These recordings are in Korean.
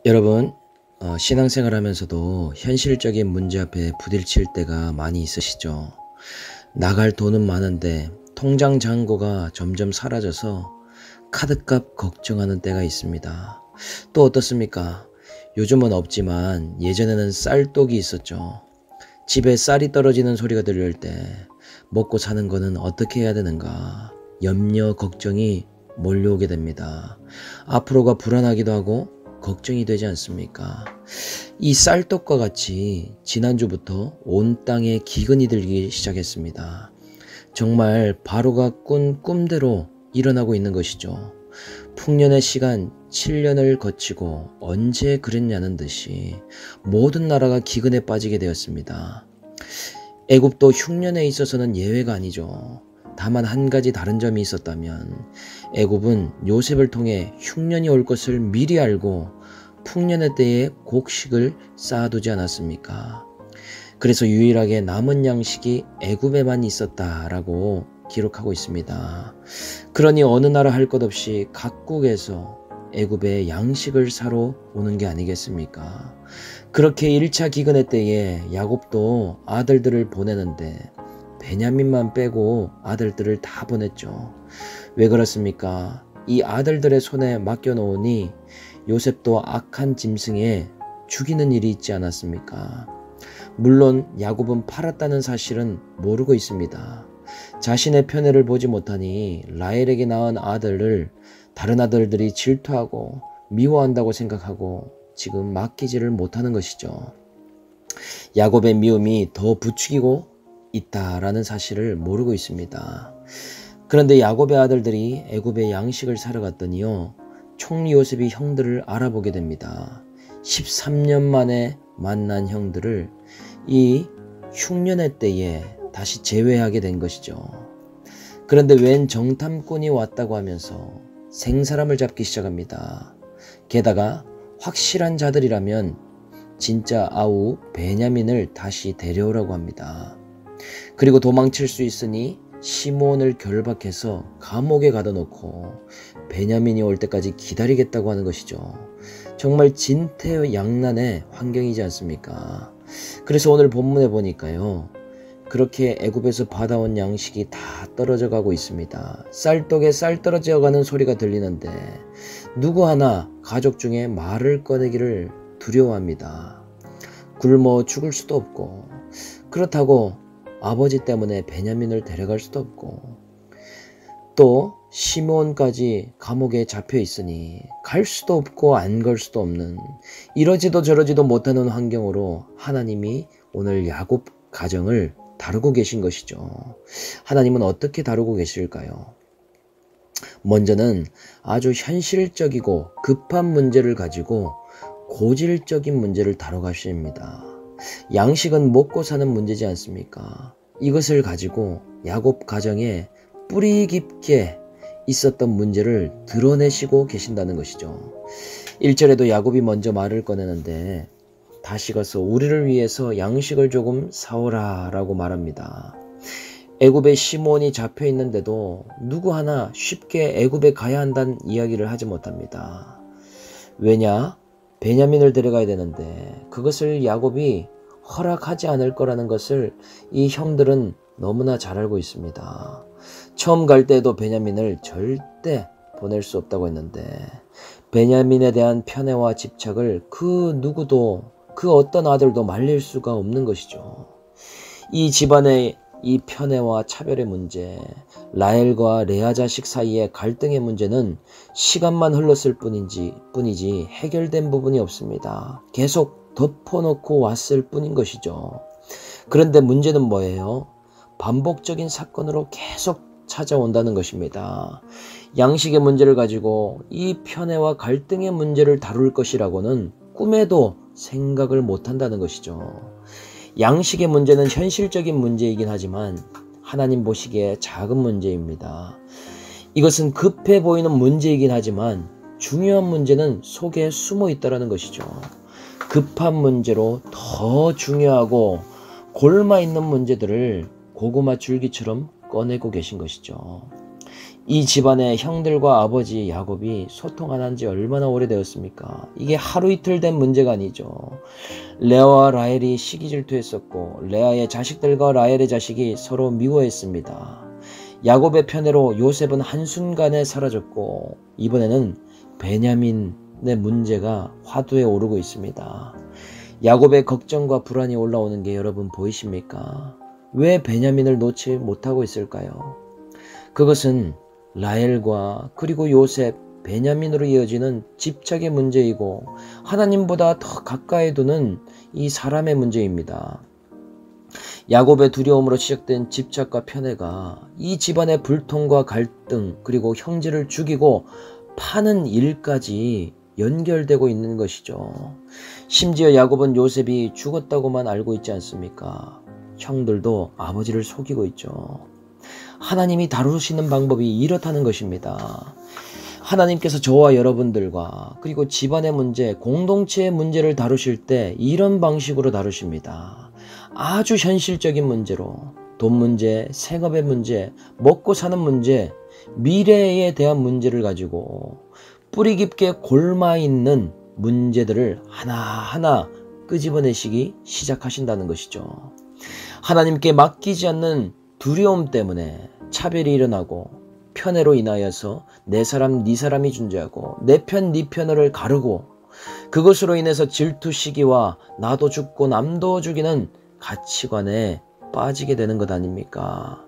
여러분, 신앙생활 하면서도 현실적인 문제 앞에 부딪힐 때가 많이 있으시죠? 나갈 돈은 많은데 통장 잔고가 점점 사라져서 카드값 걱정하는 때가 있습니다. 또 어떻습니까? 요즘은 없지만 예전에는 쌀독이 있었죠. 집에 쌀이 떨어지는 소리가 들릴 때 먹고 사는 거는 어떻게 해야 되는가? 염려, 걱정이 몰려오게 됩니다. 앞으로가 불안하기도 하고 걱정이 되지 않습니까? 이 쌀떡과 같이 지난주부터 온 땅에 기근이 들기 시작했습니다. 정말 바로가 꾼 꿈대로 일어나고 있는 것이죠. 풍년의 시간 7년을 거치고 언제 그랬냐는 듯이 모든 나라가 기근에 빠지게 되었습니다. 애굽도 흉년에 있어서는 예외가 아니죠. 다만 한 가지 다른 점이 있었다면 애굽은 요셉을 통해 흉년이 올 것을 미리 알고 풍년의 때에 곡식을 쌓아두지 않았습니까? 그래서 유일하게 남은 양식이 애굽에만 있었다라고 기록하고 있습니다. 그러니 어느 나라 할 것 없이 각국에서 애굽에 양식을 사러 오는 게 아니겠습니까? 그렇게 1차 기근의 때에 야곱도 아들들을 보내는데 베냐민만 빼고 아들들을 다 보냈죠. 왜 그렇습니까? 이 아들들의 손에 맡겨놓으니 요셉도 악한 짐승에 죽이는 일이 있지 않았습니까? 물론 야곱은 팔았다는 사실은 모르고 있습니다. 자신의 편애를 보지 못하니 라헬에게 낳은 아들을 다른 아들들이 질투하고 미워한다고 생각하고 지금 맡기지를 못하는 것이죠. 야곱의 미움이 더 부추기고 있다라는 사실을 모르고 있습니다. 그런데 야곱의 아들들이 애굽에 양식을 사러 갔더니요, 총리 요셉이 형들을 알아보게 됩니다. 13년 만에 만난 형들을 이 흉년의 때에 다시 제외하게 된 것이죠. 그런데 웬 정탐꾼이 왔다고 하면서 생사람을 잡기 시작합니다. 게다가 확실한 자들이라면 진짜 아우 베냐민을 다시 데려오라고 합니다. 그리고 도망칠 수 있으니 시므온을 결박해서 감옥에 가둬놓고 베냐민이 올 때까지 기다리겠다고 하는 것이죠. 정말 진퇴양난의 환경이지 않습니까? 그래서 오늘 본문에 보니까요, 그렇게 애굽에서 받아온 양식이 다 떨어져 가고 있습니다. 쌀떡에 쌀 떨어져 가는 소리가 들리는데 누구 하나 가족 중에 말을 꺼내기를 두려워합니다. 굶어 죽을 수도 없고, 그렇다고 아버지 때문에 베냐민을 데려갈 수도 없고, 또 시므온까지 감옥에 잡혀 있으니 갈 수도 없고 안 갈 수도 없는, 이러지도 저러지도 못하는 환경으로 하나님이 오늘 야곱 가정을 다루고 계신 것이죠. 하나님은 어떻게 다루고 계실까요? 먼저는 아주 현실적이고 급한 문제를 가지고 고질적인 문제를 다뤄가십니다. 양식은 먹고 사는 문제지 않습니까? 이것을 가지고 야곱 가정에 뿌리 깊게 있었던 문제를 드러내시고 계신다는 것이죠. 1절에도 야곱이 먼저 말을 꺼내는데 다시 가서 우리를 위해서 양식을 조금 사오라 라고 말합니다. 애굽에 시므온이 잡혀 있는데도 누구 하나 쉽게 애굽에 가야 한다는 이야기를 하지 못합니다. 왜냐? 베냐민을 데려가야 되는데 그것을 야곱이 허락하지 않을 거라는 것을 이 형들은 너무나 잘 알고 있습니다. 처음 갈 때에도 베냐민을 절대 보낼 수 없다고 했는데 베냐민에 대한 편애와 집착을 그 누구도, 그 어떤 아들도 말릴 수가 없는 것이죠. 이 집안의 이 편애와 차별의 문제, 라헬과 레아 자식 사이의 갈등의 문제는 시간만 흘렀을 뿐이지 해결된 부분이 없습니다. 계속 덮어놓고 왔을 뿐인 것이죠. 그런데 문제는 뭐예요? 반복적인 사건으로 계속 찾아온다는 것입니다. 양식의 문제를 가지고 이 편애와 갈등의 문제를 다룰 것이라고는 꿈에도 생각을 못한다는 것이죠. 양식의 문제는 현실적인 문제이긴 하지만 하나님 보시기에 작은 문제입니다. 이것은 급해 보이는 문제이긴 하지만 중요한 문제는 속에 숨어 있다는 것이죠. 급한 문제로 더 중요하고 골마 있는 문제들을 고구마 줄기처럼 꺼내고 계신 것이죠. 이 집안의 형들과 아버지 야곱이 소통 안 한 지 얼마나 오래되었습니까? 이게 하루 이틀 된 문제가 아니죠. 레아와 라헬이 시기 질투했었고 레아의 자식들과 라헬의 자식이 서로 미워했습니다. 야곱의 편애로 요셉은 한순간에 사라졌고 이번에는 베냐민의 문제가 화두에 오르고 있습니다. 야곱의 걱정과 불안이 올라오는 게 여러분 보이십니까? 왜 베냐민을 놓지 못하고 있을까요? 그것은 라헬과 그리고 요셉, 베냐민으로 이어지는 집착의 문제이고 하나님보다 더 가까이 두는 이 사람의 문제입니다. 야곱의 두려움으로 시작된 집착과 편애가 이 집안의 불통과 갈등 그리고 형제를 죽이고 파는 일까지 연결되고 있는 것이죠. 심지어 야곱은 요셉이 죽었다고만 알고 있지 않습니까? 형들도 아버지를 속이고 있죠. 하나님이 다루시는 방법이 이렇다는 것입니다. 하나님께서 저와 여러분들과 그리고 집안의 문제, 공동체의 문제를 다루실 때 이런 방식으로 다루십니다. 아주 현실적인 문제로 돈 문제, 생업의 문제, 먹고 사는 문제, 미래에 대한 문제를 가지고 뿌리 깊게 골마 있는 문제들을 하나하나 끄집어내시기 시작하신다는 것이죠. 하나님께 맡기지 않는 두려움 때문에 차별이 일어나고 편애로 인하여서 내 사람 네 사람이 존재하고 내 편 네 편을 가르고 그것으로 인해서 질투 시기와 나도 죽고 남도 죽이는 가치관에 빠지게 되는 것 아닙니까?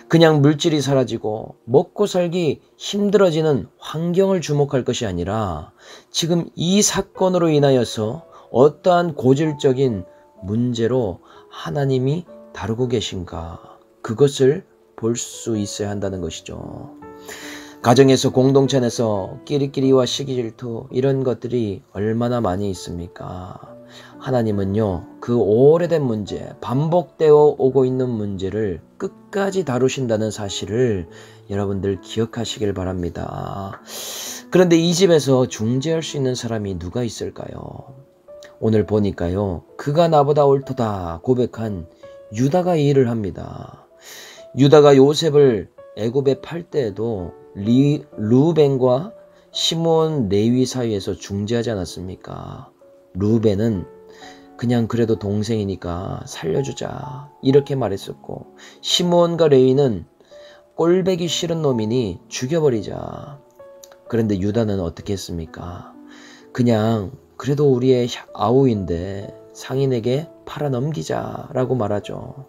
그냥 물질이 사라지고 먹고 살기 힘들어지는 환경을 주목할 것이 아니라 지금 이 사건으로 인하여서 어떠한 고질적인 문제로 하나님이 다루고 계신가 그것을 볼 수 있어야 한다는 것이죠. 가정에서 공동체 안에서 끼리끼리와 시기질투 이런 것들이 얼마나 많이 있습니까? 하나님은요 그 오래된 문제 반복되어 오고 있는 문제를 끝까지 다루신다는 사실을 여러분들 기억하시길 바랍니다. 그런데 이 집에서 중재할 수 있는 사람이 누가 있을까요? 오늘 보니까요 그가 나보다 옳도다 고백한 유다가 이 일을 합니다. 유다가 요셉을 애굽에 팔 때에도 루벤과 시몬 레위 사이에서 중재하지 않았습니까? 루벤은 그냥 그래도 동생이니까 살려주자 이렇게 말했었고 시몬과 레위는 꼴배기 싫은 놈이니 죽여버리자. 그런데 유다는 어떻게 했습니까? 그냥 그래도 우리의 아우인데 상인에게 팔아넘기자 라고 말하죠.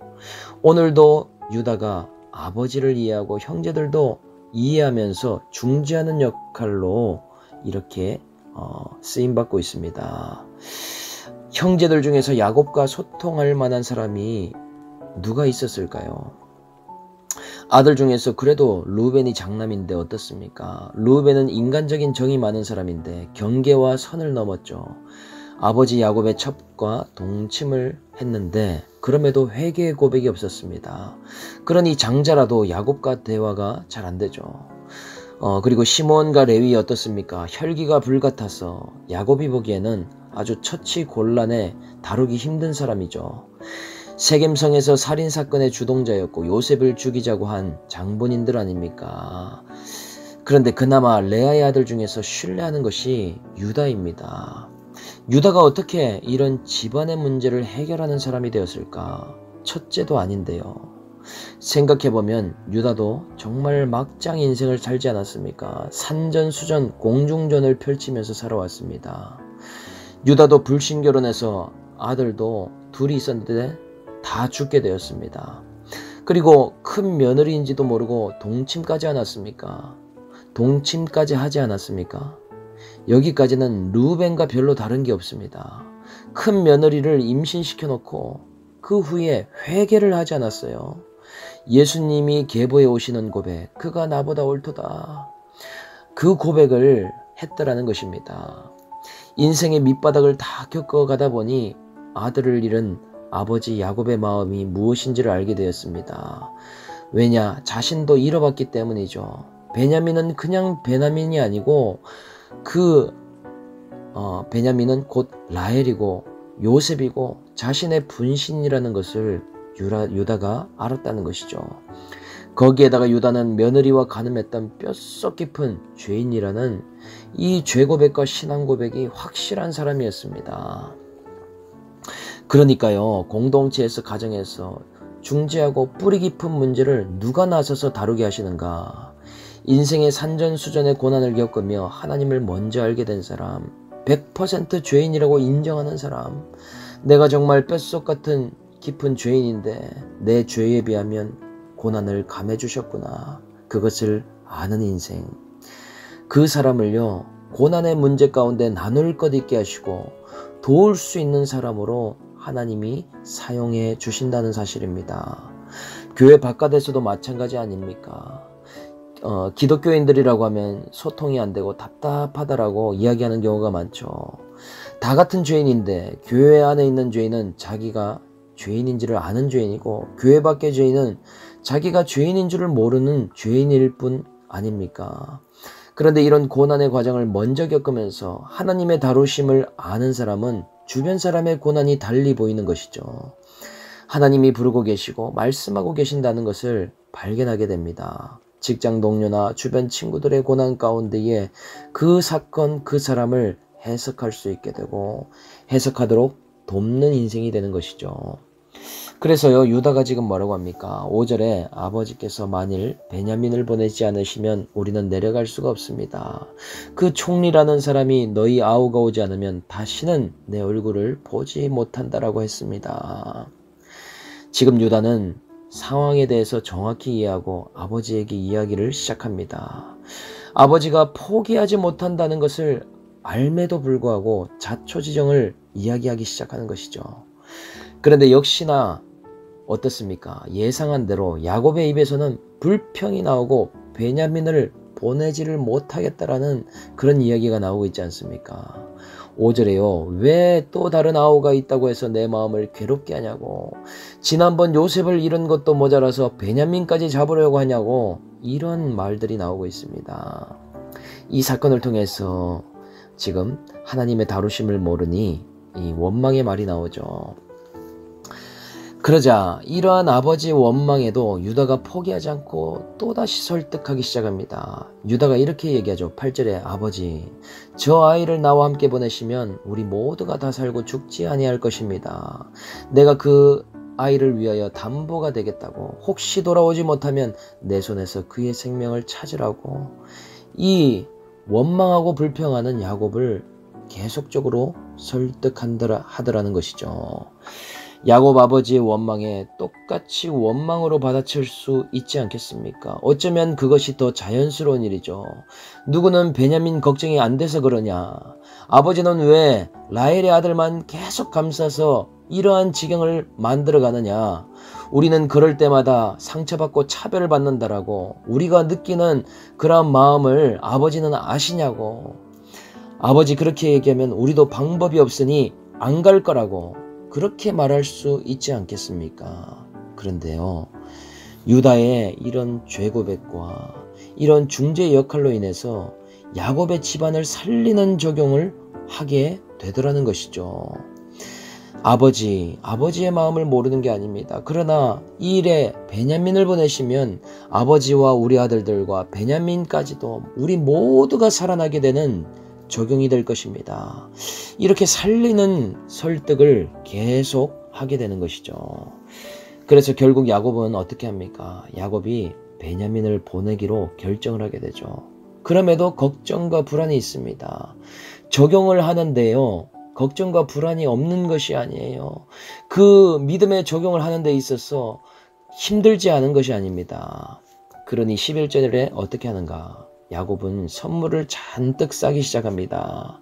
오늘도 유다가 아버지를 이해하고 형제들도 이해하면서 중재하는 역할로 이렇게 쓰임받고 있습니다. 형제들 중에서 야곱과 소통할 만한 사람이 누가 있었을까요? 아들 중에서 그래도 루벤이 장남인데 어떻습니까? 루벤은 인간적인 정이 많은 사람인데 경계와 선을 넘었죠. 아버지 야곱의 첩과 동침을 했는데 그럼에도 회개의 고백이 없었습니다. 그러니 장자라도 야곱과 대화가 잘 안 되죠. 그리고 시몬과 레위 어떻습니까? 혈기가 불같아서 야곱이 보기에는 아주 처치곤란해 다루기 힘든 사람이죠. 세겜성에서 살인사건의 주동자였고 요셉을 죽이자고 한 장본인들 아닙니까? 그런데 그나마 레아의 아들 중에서 신뢰하는 것이 유다입니다. 유다가 어떻게 이런 집안의 문제를 해결하는 사람이 되었을까? 첫째도 아닌데요. 생각해보면 유다도 정말 막장 인생을 살지 않았습니까? 산전수전 공중전을 펼치면서 살아왔습니다. 유다도 불신결혼해서 아들도 둘이 있었는데 다 죽게 되었습니다. 그리고 큰 며느리인지도 모르고 동침까지 하지 않았습니까? 여기까지는 루벤과 별로 다른 게 없습니다. 큰 며느리를 임신시켜 놓고 그 후에 회개를 하지 않았어요. 예수님이 계보에 오시는 고백, 그가 나보다 옳도다. 그 고백을 했더라는 것입니다. 인생의 밑바닥을 다 겪어가다 보니 아들을 잃은 아버지 야곱의 마음이 무엇인지를 알게 되었습니다. 왜냐? 자신도 잃어봤기 때문이죠. 베냐민은 그냥 베냐민이 아니고 베냐민은 곧 라헬이고 요셉이고 자신의 분신이라는 것을 유다가 알았다는 것이죠. 거기에다가 유다는 며느리와 간음했던 뼛속 깊은 죄인이라는 이 죄고백과 신앙고백이 확실한 사람이었습니다. 그러니까요, 공동체에서 가정에서 중재하고 뿌리 깊은 문제를 누가 나서서 다루게 하시는가? 인생의 산전수전의 고난을 겪으며 하나님을 먼저 알게 된 사람, 100% 죄인이라고 인정하는 사람, 내가 정말 뼛속 같은 깊은 죄인인데 내 죄에 비하면 고난을 감해주셨구나. 그것을 아는 인생. 그 사람을요, 고난의 문제 가운데 나눌 것 있게 하시고 도울 수 있는 사람으로 하나님이 사용해 주신다는 사실입니다. 교회 바깥에서도 마찬가지 아닙니까? 기독교인들이라고 하면 소통이 안 되고 답답하다라고 이야기하는 경우가 많죠. 다 같은 죄인인데 교회 안에 있는 죄인은 자기가 죄인인지를 아는 죄인이고 교회 밖의 죄인은 자기가 죄인인 줄을 모르는 죄인일 뿐 아닙니까? 그런데 이런 고난의 과정을 먼저 겪으면서 하나님의 다루심을 아는 사람은 주변 사람의 고난이 달리 보이는 것이죠. 하나님이 부르고 계시고 말씀하고 계신다는 것을 발견하게 됩니다. 직장 동료나 주변 친구들의 고난 가운데에 그 사건, 그 사람을 해석할 수 있게 되고 해석하도록 돕는 인생이 되는 것이죠. 그래서요, 유다가 지금 뭐라고 합니까? 5절에 아버지께서 만일 베냐민을 보내지 않으시면 우리는 내려갈 수가 없습니다. 그 총리라는 사람이 너희 아우가 오지 않으면 다시는 내 얼굴을 보지 못한다라고 했습니다. 지금 유다는 상황에 대해서 정확히 이해하고 아버지에게 이야기를 시작합니다. 아버지가 포기하지 못한다는 것을 알매도 불구하고 자초지정을 이야기하기 시작하는 것이죠. 그런데 역시나 어떻습니까? 예상한 대로 야곱의 입에서는 불평이 나오고 베냐민을 보내지를 못하겠다라는 그런 이야기가 나오고 있지 않습니까? 5절에요. 왜 또 다른 아우가 있다고 해서 내 마음을 괴롭게 하냐고. 지난번 요셉을 잃은 것도 모자라서 베냐민까지 잡으려고 하냐고. 이런 말들이 나오고 있습니다. 이 사건을 통해서 지금 하나님의 다루심을 모르니 이 원망의 말이 나오죠. 그러자 이러한 아버지의 원망에도 유다가 포기하지 않고 또다시 설득하기 시작합니다. 유다가 이렇게 얘기하죠. 8절에 아버지, 저 아이를 나와 함께 보내시면 우리 모두가 다 살고 죽지 아니할 것입니다. 내가 그 아이를 위하여 담보가 되겠다고. 혹시 돌아오지 못하면 내 손에서 그의 생명을 찾으라고. 이 원망하고 불평하는 야곱을 계속적으로 설득하더라는 것이죠. 야곱 아버지의 원망에 똑같이 원망으로 받아칠 수 있지 않겠습니까? 어쩌면 그것이 더 자연스러운 일이죠. 누구는 베냐민 걱정이 안 돼서 그러냐? 아버지는 왜 라헬의 아들만 계속 감싸서 이러한 지경을 만들어가느냐? 우리는 그럴 때마다 상처받고 차별을 받는다라고. 우리가 느끼는 그런 마음을 아버지는 아시냐고. 아버지 그렇게 얘기하면 우리도 방법이 없으니 안 갈 거라고. 그렇게 말할 수 있지 않겠습니까? 그런데요, 유다의 이런 죄고백과 이런 중재 역할로 인해서 야곱의 집안을 살리는 적용을 하게 되더라는 것이죠. 아버지의 마음을 모르는 게 아닙니다. 그러나 이 일에 베냐민을 보내시면 아버지와 우리 아들들과 베냐민까지도 우리 모두가 살아나게 되는 적용이 될 것입니다. 이렇게 살리는 설득을 계속 하게 되는 것이죠. 그래서 결국 야곱은 어떻게 합니까? 야곱이 베냐민을 보내기로 결정을 하게 되죠. 그럼에도 걱정과 불안이 있습니다. 적용을 하는데요, 걱정과 불안이 없는 것이 아니에요. 그 믿음의 적용을 하는 데 있어서 힘들지 않은 것이 아닙니다. 그러니 11절에 어떻게 하는가? 야곱은 선물을 잔뜩 싸기 시작합니다.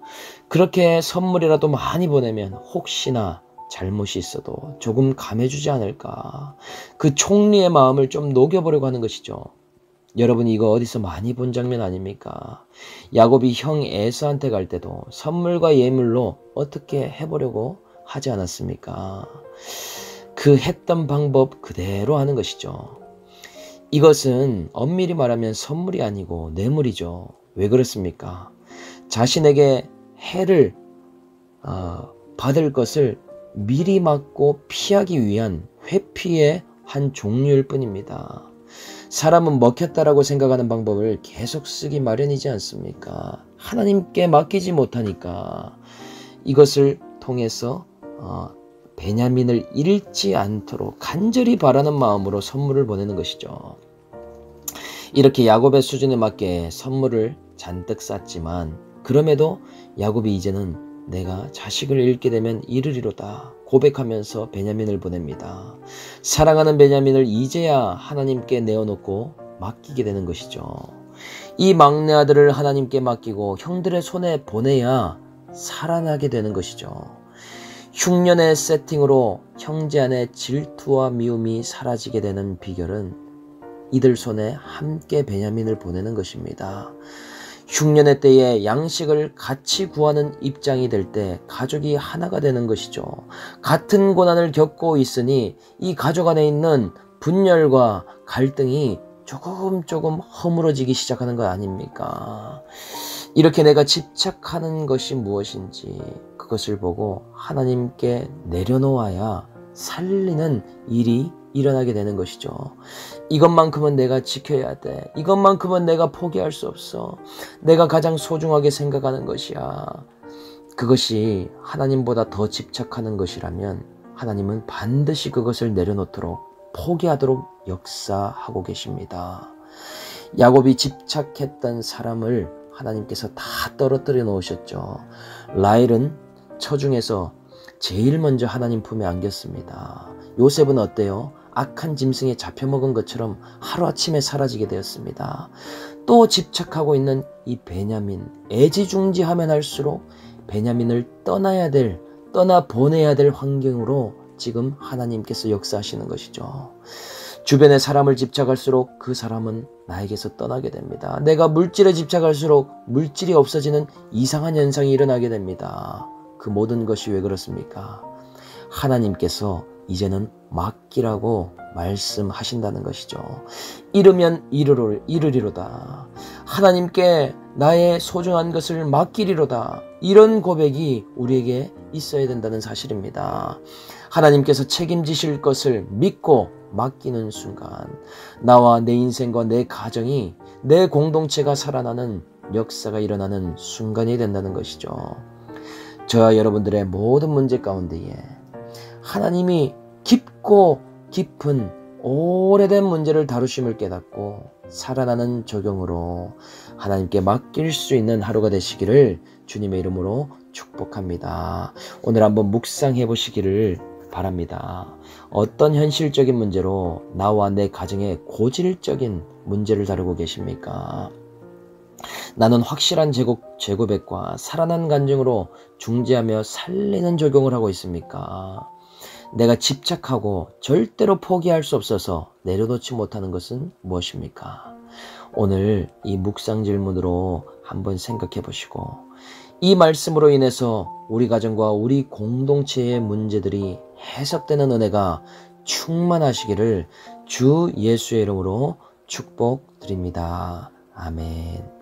그렇게 선물이라도 많이 보내면 혹시나 잘못이 있어도 조금 감해주지 않을까. 그 총리의 마음을 좀 녹여보려고 하는 것이죠. 여러분, 이거 어디서 많이 본 장면 아닙니까? 야곱이 형 에서한테 갈 때도 선물과 예물로 어떻게 해보려고 하지 않았습니까? 그 했던 방법 그대로 하는 것이죠. 이것은 엄밀히 말하면 선물이 아니고 뇌물이죠. 왜 그렇습니까? 자신에게 해를 받을 것을 미리 막고 피하기 위한 회피의 한 종류일 뿐입니다. 사람은 먹혔다라고 생각하는 방법을 계속 쓰기 마련이지 않습니까? 하나님께 맡기지 못하니까 이것을 통해서 베냐민을 잃지 않도록 간절히 바라는 마음으로 선물을 보내는 것이죠. 이렇게 야곱의 수준에 맞게 선물을 잔뜩 쌌지만 그럼에도 야곱이 이제는 내가 자식을 잃게 되면 이르리로다 고백하면서 베냐민을 보냅니다. 사랑하는 베냐민을 이제야 하나님께 내어놓고 맡기게 되는 것이죠. 이 막내 아들을 하나님께 맡기고 형들의 손에 보내야 살아나게 되는 것이죠. 흉년의 세팅으로 형제 안의 질투와 미움이 사라지게 되는 비결은 이들 손에 함께 베냐민을 보내는 것입니다. 흉년의 때에 양식을 같이 구하는 입장이 될 때 가족이 하나가 되는 것이죠. 같은 고난을 겪고 있으니 이 가족 안에 있는 분열과 갈등이 조금 허물어지기 시작하는 것 아닙니까? 이렇게 내가 집착하는 것이 무엇인지 그것을 보고 하나님께 내려놓아야 살리는 일이 일어나게 되는 것이죠. 이것만큼은 내가 지켜야 돼. 이것만큼은 내가 포기할 수 없어. 내가 가장 소중하게 생각하는 것이야. 그것이 하나님보다 더 집착하는 것이라면 하나님은 반드시 그것을 내려놓도록 포기하도록 역사하고 계십니다. 야곱이 집착했던 사람을 하나님께서 다 떨어뜨려 놓으셨죠. 라헬은 처중에서 제일 먼저 하나님 품에 안겼습니다. 요셉은 어때요? 악한 짐승에 잡혀먹은 것처럼 하루아침에 사라지게 되었습니다. 또 집착하고 있는 이 베냐민, 애지중지하면 할수록 베냐민을 떠나보내야 될 환경으로 지금 하나님께서 역사하시는 것이죠. 주변의 사람을 집착할수록 그 사람은 나에게서 떠나게 됩니다. 내가 물질에 집착할수록 물질이 없어지는 이상한 현상이 일어나게 됩니다. 그 모든 것이 왜 그렇습니까? 하나님께서 이제는 맡기라고 말씀하신다는 것이죠. 이르면 이르리로다. 하나님께 나의 소중한 것을 맡기리로다. 이런 고백이 우리에게 있어야 된다는 사실입니다. 하나님께서 책임지실 것을 믿고 맡기는 순간 나와 내 인생과 내 가정이 내 공동체가 살아나는 역사가 일어나는 순간이 된다는 것이죠. 저와 여러분들의 모든 문제 가운데에 하나님이 깊고 깊은 오래된 문제를 다루심을 깨닫고 살아나는 적용으로 하나님께 맡길 수 있는 하루가 되시기를 주님의 이름으로 축복합니다. 오늘 한번 묵상해 보시기를 바랍니다. 어떤 현실적인 문제로 나와 내 가정의 고질적인 문제를 다루고 계십니까? 나는 확실한 재고백과 살아난 간증으로 중재하며 살리는 적용을 하고 있습니까? 내가 집착하고 절대로 포기할 수 없어서 내려놓지 못하는 것은 무엇입니까? 오늘 이 묵상 질문으로 한번 생각해 보시고 이 말씀으로 인해서 우리 가정과 우리 공동체의 문제들이 해석되는 은혜가 충만하시기를 주 예수의 이름으로 축복드립니다. 아멘.